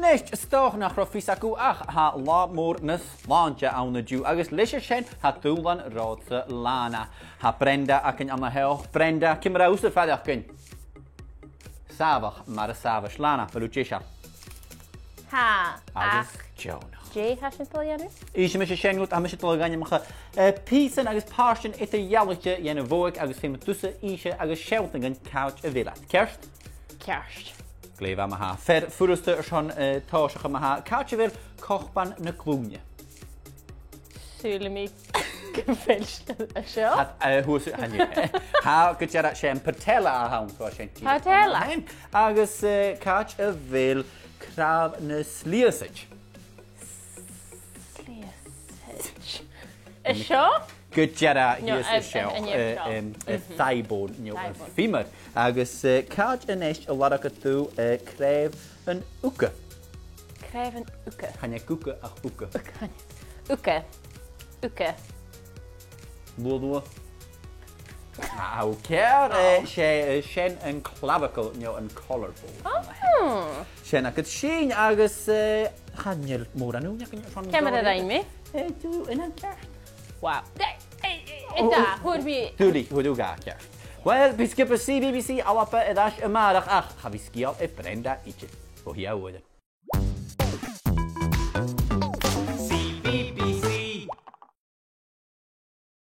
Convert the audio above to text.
neist stoch nach Rofisaku ach ha la mór na sláinte an na dú agus leis sin ha dúlan rása lána. Ha Brenda acin am na heoch Brenda cimar ús a fad acin. Safach mar a safach lána fel útéisa. Ha. Agus Joan. Jay has yn tolianu? Eisiau mis sin gwt a mis tol gannu mach písan agus pásin ita jalige yen voig agus fé tusse eisiau agus shelting an couch a villa. Kerst? Kerst. Gleef am ha. Fer furuste schon táisach am ha couch a vil kochban na klúnje. Sule mi gefälscht a seo? Hús hannu. Ha gutjara sin patella a haun so sin. Patella? Agus couch a vil krav na sliasich. A seo? Gutjara No, hier is shell. Thigh-bone, femur. Agus couch an eist a lot of tú kräf an uke. Krijg een uke. Kan je koeken ach uke. Uke. Uke. Bloedwa. Nou, keer shen een clavicle, een collarbone. Shen ik het zien agus gaan je moeder nu? Ken je dat aan me? Doe in een kerst. Wow. Da, hoor me. Tuurlijk, hoe doe ik kerst? Wel, we skippen CBBC, alappe, en dat is een maandag. Ach, ga we skiën, Brenda, ietsje. Voor jou worden.